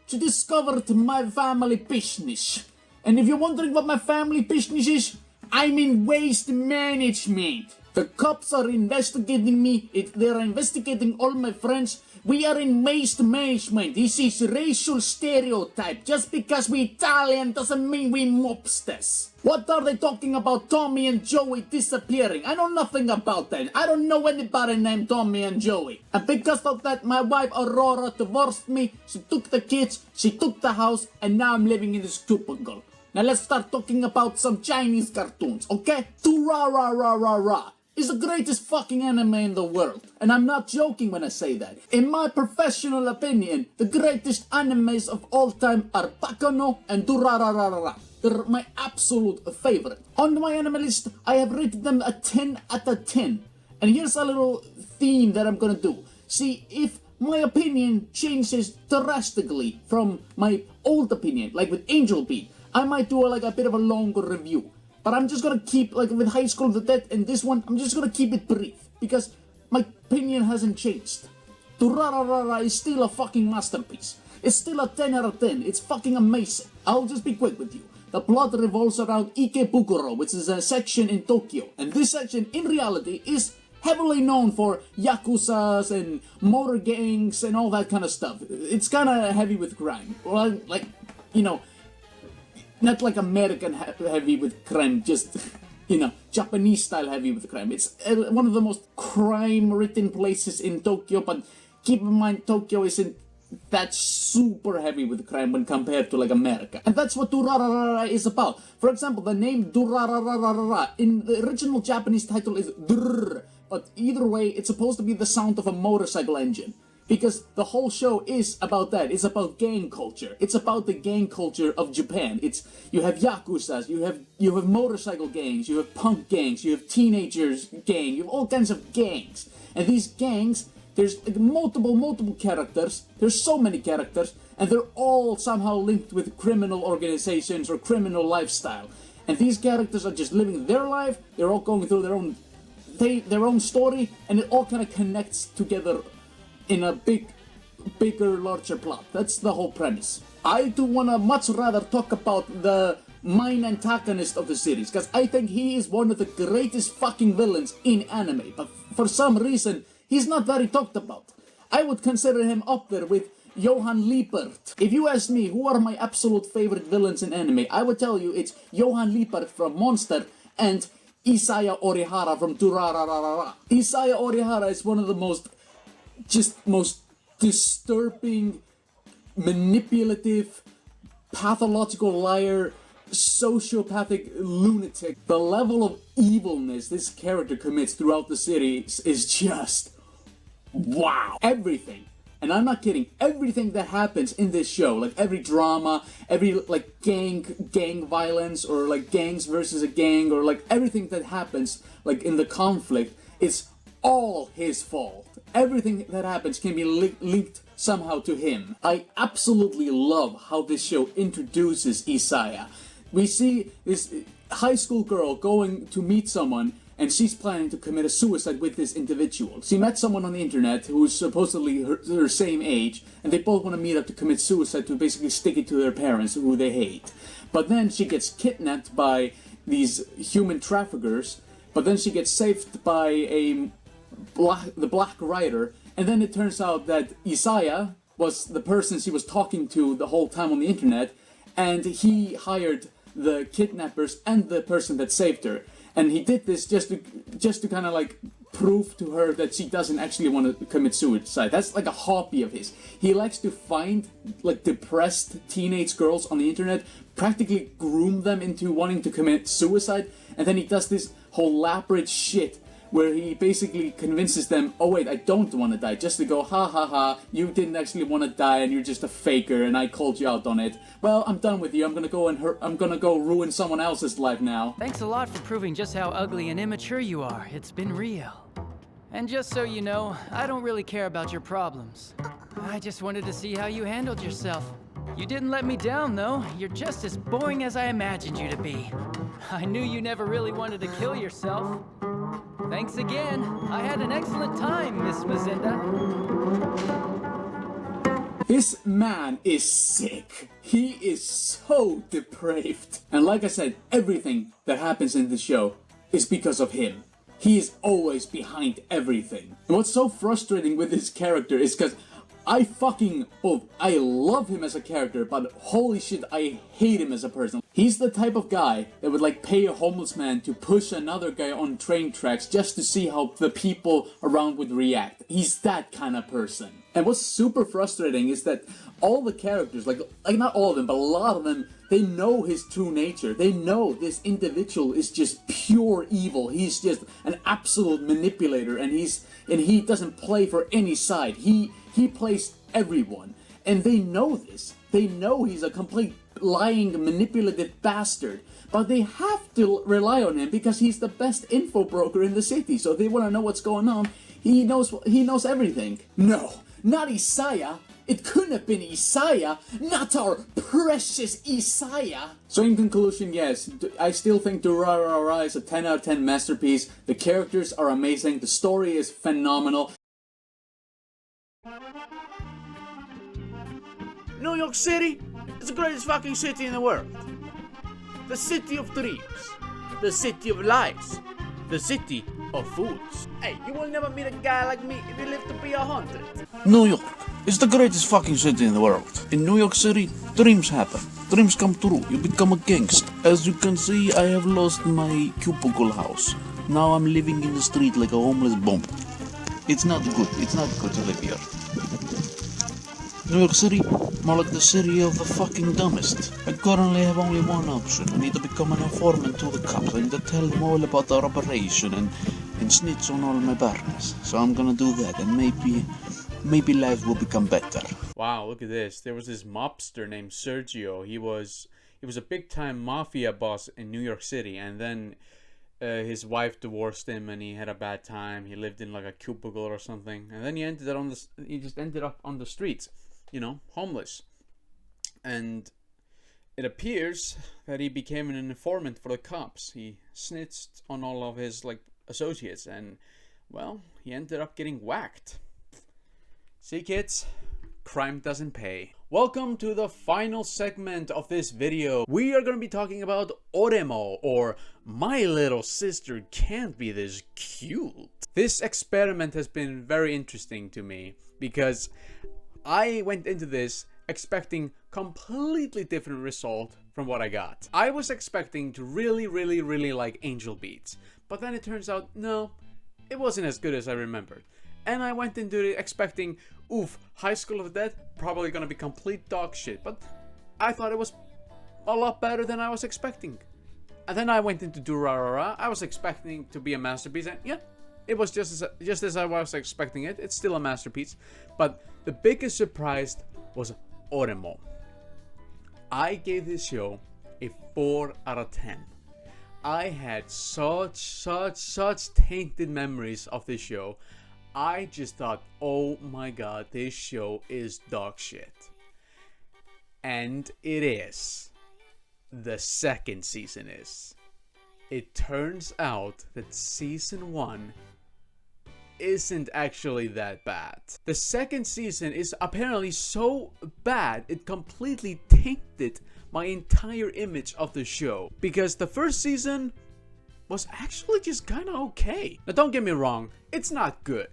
she discovered my family business. And if you're wondering what my family business is, I'm in waste management. The cops are investigating me. They're investigating all my friends. We are in waste management. This is racial stereotype. Just because we're Italian doesn't mean we're mobsters. What are they talking about Tommy and Joey disappearing? I know nothing about that. I don't know anybody named Tommy and Joey. And because of that, my wife Aurora divorced me. She took the kids, she took the house, and now I'm living in this cubicle. Now let's start talking about some Chinese cartoons, okay? Durarara is the greatest fucking anime in the world. And I'm not joking when I say that. In my professional opinion, the greatest animes of all time are Bakano and Durarara. They're my absolute favorite. On my anime list, I have rated them a 10 out of 10. And here's a little theme that I'm gonna do. See, if my opinion changes drastically from my old opinion, like with Angel Beat, I might do a bit of a longer review. But I'm just gonna keep, like with High School of the Dead and this one, I'm just gonna keep it brief. Because my opinion hasn't changed. Durarara is still a fucking masterpiece. It's still a 10 out of 10. It's fucking amazing. I'll just be quick with you. The plot revolves around Ikebukuro, which is a section in Tokyo. And this section, in reality, is heavily known for yakuzas and motor gangs and all that kind of stuff. It's kind of heavy with crime. Well, like, you know, not like American heavy with crime, just, you know, Japanese style heavy with crime. It's one of the most crime-ridden places in Tokyo, but keep in mind, Tokyo isn't that super heavy with crime when compared to like America. And that's what Durarara is about. For example, the name Durarara in the original Japanese title is Durr, but either way, it's supposed to be the sound of a motorcycle engine. Because the whole show is about that. It's about gang culture. It's about the gang culture of Japan. You have yakuzas, you have motorcycle gangs, you have punk gangs, you have teenagers gang, you have all kinds of gangs. And these gangs, there's like multiple characters. There's so many characters, and they're all somehow linked with criminal organizations or criminal lifestyle. And these characters are just living their life. They're all going through their own story, and it all kind of connects together in a bigger, larger plot. That's the whole premise. I do wanna much rather talk about the main antagonist of the series, because I think he is one of the greatest fucking villains in anime, but for some reason, he's not very talked about. I would consider him up there with Johann Liebert. If you ask me who are my absolute favorite villains in anime, I would tell you it's Johann Liebert from Monster and Isaya Orihara from Durarara. Isaya Orihara is one of the most disturbing, manipulative, pathological liar, sociopathic lunatic. The level of evilness this character commits throughout the series is just wow. Everything, and I'm not kidding, everything that happens in this show, like every drama, every like gang violence, or like gangs versus a gang, or like everything that happens like in the conflict, it's all his fault. Everything that happens can be linked somehow to him. I absolutely love how this show introduces Isaya. We see this high school girl going to meet someone, and she's planning to commit a suicide with this individual. She met someone on the internet who's supposedly her same age, and they both want to meet up to commit suicide to basically stick it to their parents, who they hate. But then she gets kidnapped by these human traffickers, but then she gets saved by a the Black Rider, and then it turns out that Isaiah was the person she was talking to the whole time on the internet, and he hired the kidnappers and the person that saved her. And he did this just to kind of like prove to her that she doesn't actually want to commit suicide. That's like a hobby of his. He likes to find like depressed teenage girls on the internet, practically groom them into wanting to commit suicide, and then he does this whole elaborate shit where he basically convinces them, oh wait, I don't want to die, just to go, ha ha ha, you didn't actually want to die and you're just a faker and I called you out on it. Well, I'm done with you, I'm gonna go ruin someone else's life now. Thanks a lot for proving just how ugly and immature you are. It's been real. And just so you know, I don't really care about your problems. I just wanted to see how you handled yourself. You didn't let me down, though. You're just as boring as I imagined you to be. I knew you never really wanted to kill yourself. Thanks again. I had an excellent time, Miss Mazinda. This man is sick. He is so depraved. And like I said, everything that happens in the show is because of him. He is always behind everything. And what's so frustrating with this character is because I love him as a character, but holy shit, I hate him as a person. He's the type of guy that would like pay a homeless man to push another guy on train tracks just to see how the people around would react. He's that kind of person. And what's super frustrating is that all the characters, like not all of them, but a lot of them, they know his true nature. They know this individual is just pure evil. He's just an absolute manipulator, and he doesn't play for any side. He plays everyone, and they know this. They know he's a complete lying, manipulative bastard, but they have to rely on him because he's the best info broker in the city. So they want to know what's going on. He knows everything. No, not Isaiah. It couldn't have been Isaiah, not our precious Isaiah. So in conclusion, yes, I still think Durarara is a 10 out of 10 masterpiece. The characters are amazing. The story is phenomenal. New York City is the greatest fucking city in the world. The city of dreams. The city of lies. The city of fools. Hey, you will never meet a guy like me if you live to be 100. New York is the greatest fucking city in the world. In New York City, dreams happen. Dreams come true. You become a gangster. As you can see, I have lost my cubicle house. Now I'm living in the street like a homeless bum. It's not good. It's not good to live here. New York City, more like the city of the fucking dumbest. I currently have only one option. I need to become an informant to the cops. I need to tell them all about our operation and snitch on all my partners. So I'm gonna do that, and maybe life will become better. Wow, look at this. There was this mobster named Sergio. He was a big time mafia boss in New York City, and then his wife divorced him and he had a bad time. He lived in like a cubicle or something, and then he just ended up on the streets, you know, homeless. And it appears that he became an informant for the cops. He snitched on all of his like associates, and well, he ended up getting whacked. See, kids, crime doesn't pay. Welcome to the final segment of this video. We are going to be talking about OreImo, or My Little Sister Can't Be This Cute. This experiment has been very interesting to me because I went into this expecting completely different result from what I got. I was expecting to really like Angel Beats, but then it turns out, no, it wasn't as good as I remembered. And I went into it expecting, oof, High School of the Dead, probably gonna be complete dog shit. But I thought it was a lot better than I was expecting. And then I went into Durarara. I was expecting to be a masterpiece, and yeah, it was just as I was expecting it. It's still a masterpiece. But the biggest surprise was OreImo. I gave this show a 4 out of 10. I had such tainted memories of this show. I just thought, oh my god, this show is dog shit. And it is. The second season is. It turns out that season 1 isn't actually that bad. The second season is apparently so bad it completely tainted my entire image of the show. Because the first season, was actually just kind of okay. Now don't get me wrong, it's not good.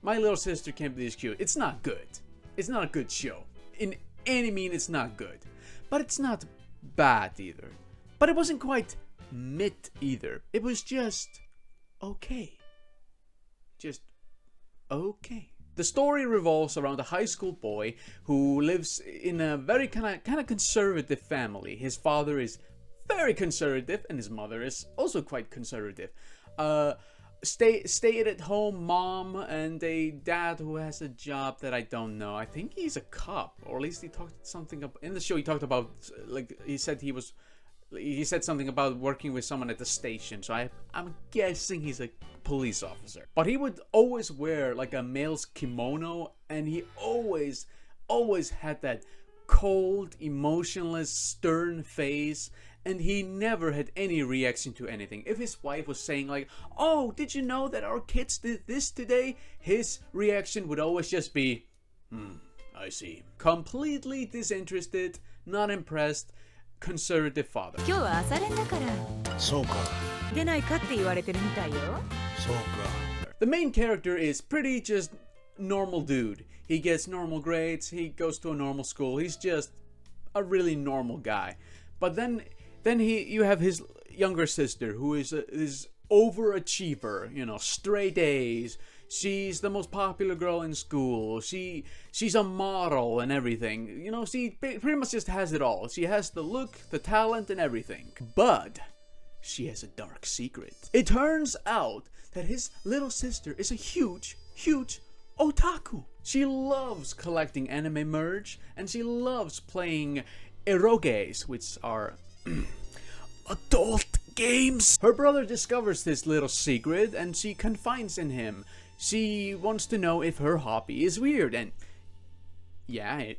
My Little Sister Can't Be This Cute. It's not good. It's not a good show. In any mean, it's not good. But it's not bad either. But it wasn't quite mid either. It was just okay. Just okay. The story revolves around a high school boy who lives in a very kind of conservative family. His father is very conservative and his mother is also quite conservative. Stay at home mom and a dad who has a job that I don't know. I think he's a cop, or at least he talked something up in the show. He talked about, like, he said something about working with someone at the station. So I'm guessing he's a police officer. But he would always wear like a male's kimono, and he always had that cold, emotionless, stern face. And he never had any reaction to anything. If his wife was saying like, "Oh, did you know that our kids did this today?" His reaction would always just be, I see. Completely disinterested, not impressed, conservative father. The main character is pretty just normal dude. He gets normal grades, he goes to a normal school, he's just a really normal guy. But then you have his younger sister, who is overachiever, you know, straight A's. She's the most popular girl in school. She's a model and everything. You know, she pretty much just has it all. She has the look, the talent, and everything. But she has a dark secret. It turns out that his little sister is a huge otaku. She loves collecting anime merch, and she loves playing eroges, which are adult games. Her brother discovers this little secret and she confides in him. She wants to know if her hobby is weird, and yeah,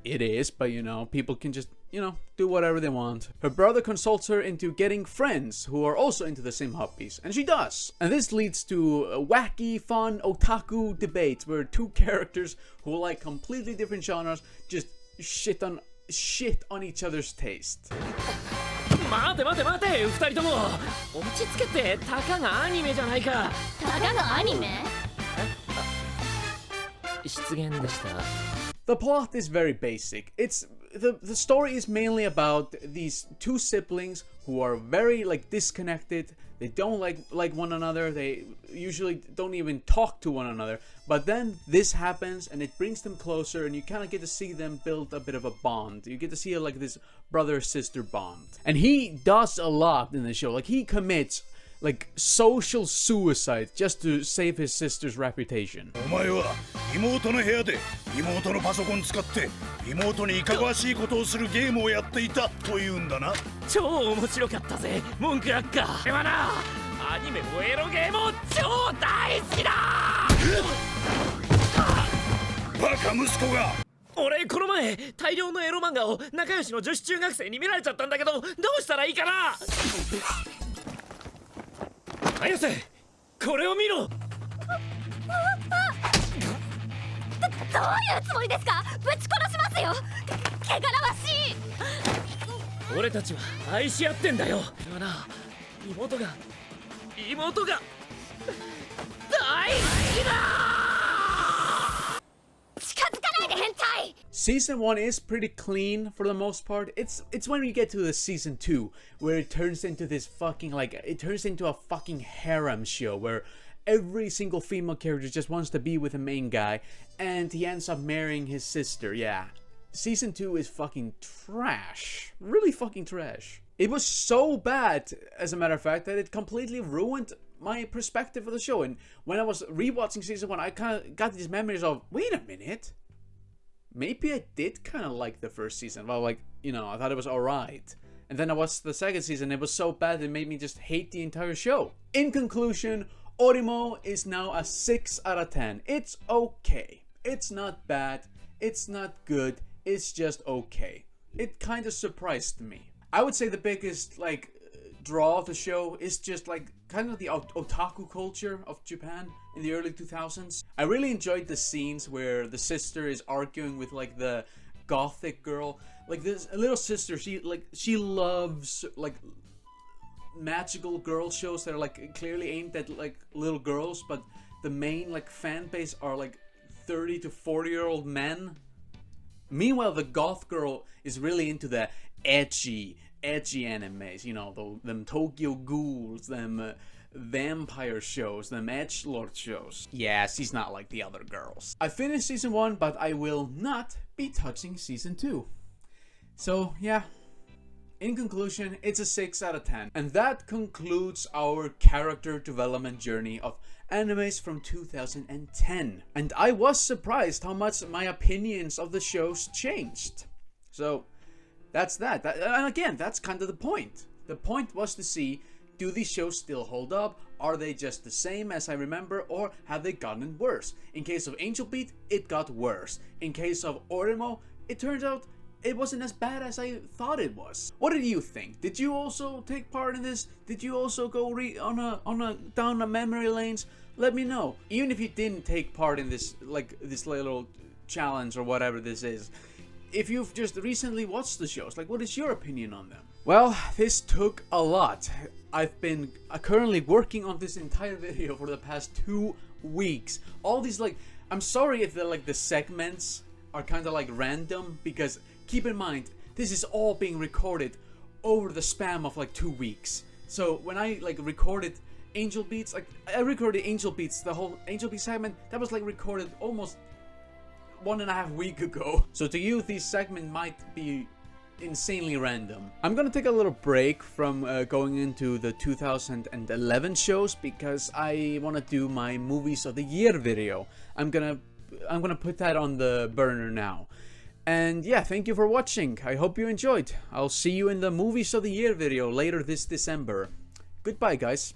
it is, but you know, people can just, you know, do whatever they want. Her brother consults her into getting friends who are also into the same hobbies, and she does. And this leads to wacky, fun otaku debates where two characters who like completely different genres just shit on each other's taste. 待て2人とも落ち着けてたかがアニメじゃないかたかがアニメ失言でした The plot is very basic. The story is mainly about these two siblings who are very like disconnected. They don't like one another. They usually don't even talk to one another. But then this happens and it brings them closer, and you kind of get to see them build a bit of a bond. You get to see like this brother-sister bond. And he does a lot in the show. Like, he commits like social suicide just to save his sister's reputation. お前は妹の部屋で妹のパソコン使って妹にいかがわしいことをするゲームをやっていたというんだな。超面白かったぜ文句ラッカー。ではな、アニメもエロゲーも超大好きだ。バカ息子が。俺この前大量のエロ漫画を仲良しの女子中学生に見られちゃったんだけど、どうしたらいいかな。綾瀬、これを見ろ。どういうつもりですか。ぶち殺しますよ。汚らわしい。俺たちは愛し合ってんだよ。ではな、妹が大好きだ。Season 1 is pretty clean for the most part. It's when we get to the season 2 where it turns into this fucking it turns into a fucking harem show where every single female character just wants to be with the main guy, and he ends up marrying his sister. Yeah. Season 2 is fucking trash. Really fucking trash. It was so bad, as a matter of fact, that it completely ruined my perspective of the show. And when I was rewatching season 1, I kind of got these memories of, wait a minute, maybe I did kind of like the first season. Well, like, you know, I thought it was alright. And then I watched the second season, it was so bad it made me just hate the entire show. In conclusion, OreImo is now a 6 out of 10. It's okay. It's not bad. It's not good. It's just okay. It kind of surprised me. I would say the biggest, like, draw of the show is just, like, kind of the otaku culture of Japan in the early 2000s. I really enjoyed the scenes where the sister is arguing with, like, the gothic girl. Like, this little sister, she loves, like, magical girl shows that are like clearly aimed at like little girls, but the main like fan base are like 30 to 40-year-old men. Meanwhile, the goth girl is really into the edgy animes, you know, them Tokyo Ghouls, them vampire shows, them edgelord shows. Yeah, she's not like the other girls. I finished season 1, but I will not be touching season 2. So yeah, in conclusion, it's a 6 out of 10. And that concludes our character development journey of animes from 2010. And I was surprised how much my opinions of the shows changed. So that's that. And again, that's kind of the point. The point was to see, do these shows still hold up? Are they just the same as I remember, or have they gotten worse? In case of Angel Beat, it got worse. In case of OreImo, it turns out it wasn't as bad as I thought it was. What did you think? Did you also take part in this? Did you also go down the memory lanes? Let me know. Even if you didn't take part in this, like this little challenge or whatever this is. If you've just recently watched the shows, like, what is your opinion on them? Well, this took a lot. I've been currently working on this entire video for the past 2 weeks. All these, like, I'm sorry if the segments are kind of like random, because keep in mind, this is all being recorded over the span of like 2 weeks. So when I like recorded Angel Beats, like I recorded Angel Beats, the whole Angel Beats segment, that was like recorded almost 1.5 weeks ago. So to you, these segments might be insanely random. I'm gonna take a little break from going into the 2011 shows, because I want to do my movies of the year video. I'm gonna put that on the burner now. And yeah, thank you for watching. I hope you enjoyed. I'll see you in the movies of the year video later this December. Goodbye, guys.